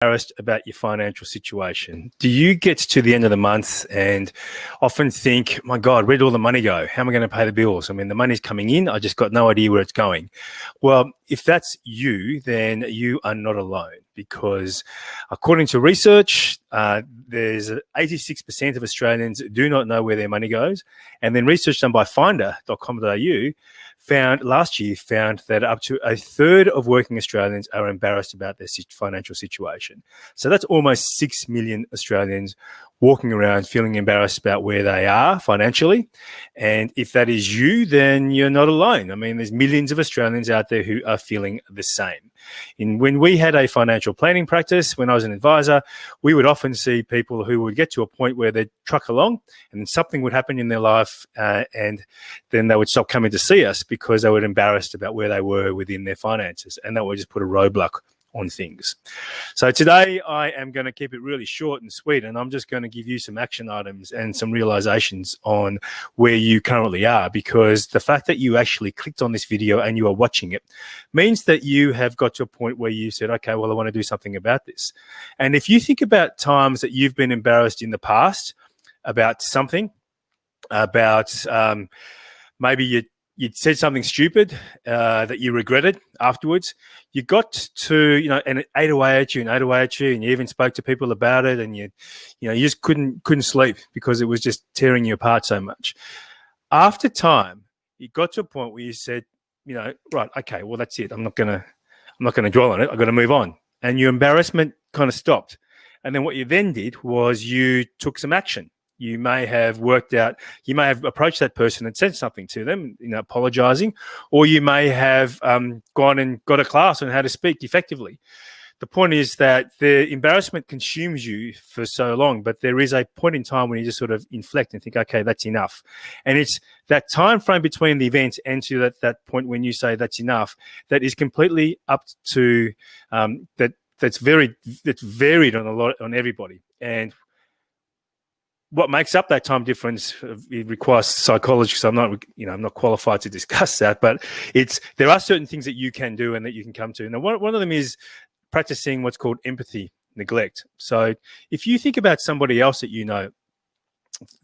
embarrassed about your financial situation? Do you get to the end of the month and often think, my God, where'd all the money go? How am I going to pay the bills? I mean, the money's coming in. I just got no idea where it's going. Well, if that's you, then you are not alone, because according to research, there's 86% of Australians do not know where their money goes. And then research done by finder.com.au last year found that up to a third of working Australians are embarrassed about their financial situation. So that's almost 6 million Australians walking around feeling embarrassed about where they are financially. And if that is you, then you're not alone. I mean, there's millions of Australians out there who are feeling the same. When we had a financial planning practice, when I was an advisor, we would often see people who would get to a point where they'd truck along and then something would happen in their life, and then they would stop coming to see us because they were embarrassed about where they were within their finances, and that would just put a roadblock on things. So today I am going to keep it really short and sweet, and I'm just going to give you some action items and some realizations on where you currently are, because the fact that you actually clicked on this video and you are watching it means that you have got to a point where you said, okay, well, I want to do something about this. And if you think about times that you've been embarrassed in the past about something, about maybe you'd said something stupid that you regretted afterwards. You got to, and it ate away at you and ate away at you, and you even spoke to people about it, and you just couldn't sleep because it was just tearing you apart so much. After time, you got to a point where you said, right, okay, well, that's it. I'm not gonna dwell on it. I've got to move on. And your embarrassment kind of stopped. And then what you then did was you took some action. You may have approached that person and said something to them, apologizing, or you may have gone and got a class on how to speak effectively. The point is that the embarrassment consumes you for so long, but there is a point in time when you just sort of inflect and think, okay, that's enough. And it's that time frame between the event and to that point when you say that's enough, that is completely up to that's varied on everybody. And what makes up that time difference, it requires psychology. So I'm not qualified to discuss that, but there are certain things that you can do and that you can come to. Now, one of them is practicing what's called empathy neglect. So if you think about somebody else that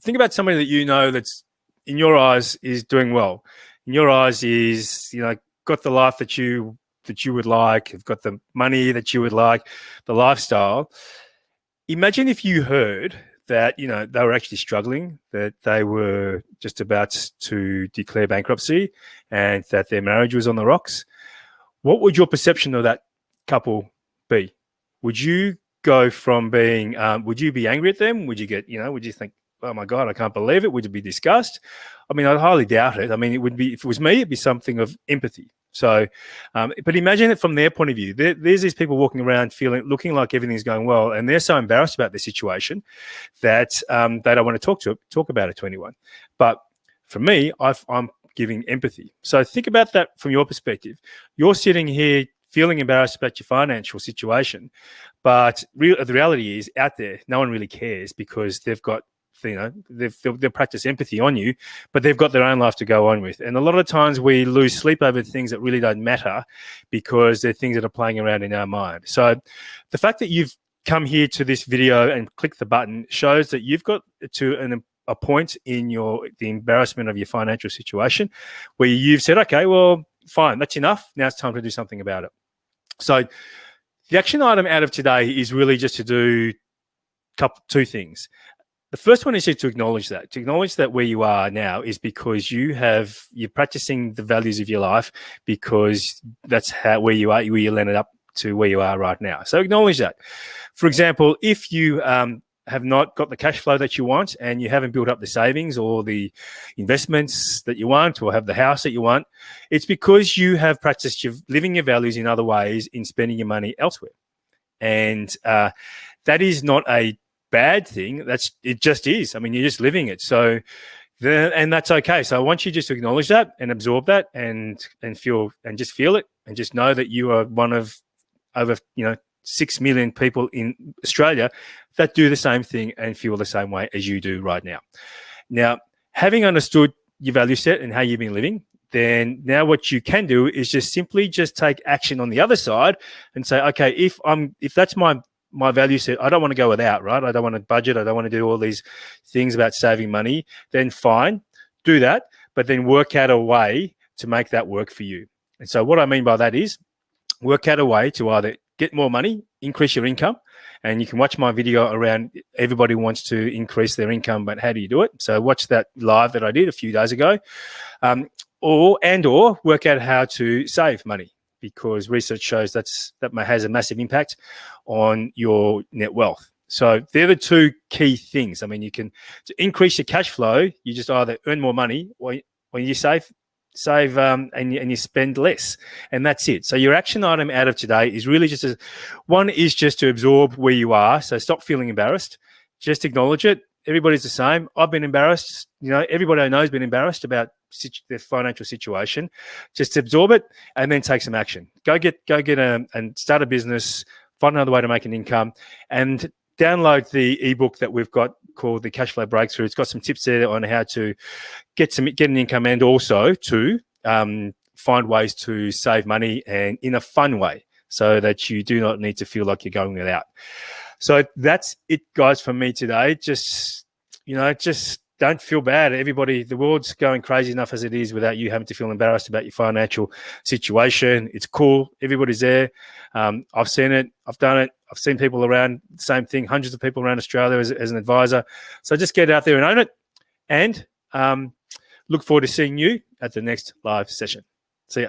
think about somebody that that's in your eyes is doing well, in your eyes is got the life that you would like, have got the money that you would like, the lifestyle. Imagine if you heard that they were actually struggling, that they were just about to declare bankruptcy, and that their marriage was on the rocks. What would your perception of that couple be? Would you go from being, would you be angry at them? Would you get, would you think, oh my God, I can't believe it? Would you be disgust? I mean, I highly doubt it. I mean, it would be, if it was me, it'd be something of empathy. So, but imagine it from their point of view. There's these people walking around looking like everything's going well, and they're so embarrassed about their situation that they don't want to talk about it to anyone. But for me, I'm giving empathy. So think about that from your perspective. You're sitting here feeling embarrassed about your financial situation, but the reality is out there, no one really cares because they've got they'll practice empathy on you, but they've got their own life to go on with. And a lot of times we lose sleep over things that really don't matter because they're things that are playing around in our mind. So the fact that you've come here to this video and click the button shows that you've got to a point in the embarrassment of your financial situation where you've said, okay, well, fine, that's enough. Now it's time to do something about it. So the action item out of today is really just to do two things. The first one is to acknowledge that where you are now is because you're practicing the values of your life, because that's where you are, where you landed up to where you are right now. So acknowledge that. For example, if you have not got the cash flow that you want and you haven't built up the savings or the investments that you want or have the house that you want, it's because you have practiced living your values in other ways, in spending your money elsewhere. And that is not a bad thing. It just is. I mean, you're just living it. So, and that's okay. So I want you just to acknowledge that and absorb that and feel it and just know that you are one of over 6 million people in Australia that do the same thing and feel the same way as you do right now. Now, having understood your value set and how you've been living, then now what you can do is just simply take action on the other side and say, okay, if that's my my value set, I don't want to go without, right? I don't want to budget. I don't want to do all these things about saving money. Then fine, do that, but then work out a way to make that work for you. And so what I mean by that is work out a way to either get more money, increase your income, and you can watch my video around everybody wants to increase their income, but how do you do it? So watch that live that I did a few days ago, or work out how to save money, because research shows that has a massive impact on your net wealth. So they're the two key things. I mean, to increase your cash flow, you just either earn more money or you save and you spend less, and that's it. So your action item out of today is really just one is just to absorb where you are. So stop feeling embarrassed, just acknowledge it. Everybody's the same. I've been embarrassed. Everybody I know has been embarrassed about their financial situation. Just absorb it and then take some action. Go get and start a business. Find another way to make an income, and download the ebook that we've got called the Cashflow Breakthrough. It's got some tips there on how to get an income, and also to find ways to save money and in a fun way, so that you do not need to feel like you're going without. So that's it, guys, from me today. Just don't feel bad. Everybody, the world's going crazy enough as it is without you having to feel embarrassed about your financial situation. It's cool. Everybody's there. I've seen it. I've done it. I've seen people around, same thing, hundreds of people around Australia as an advisor. So just get out there and own it, and look forward to seeing you at the next live session. See ya.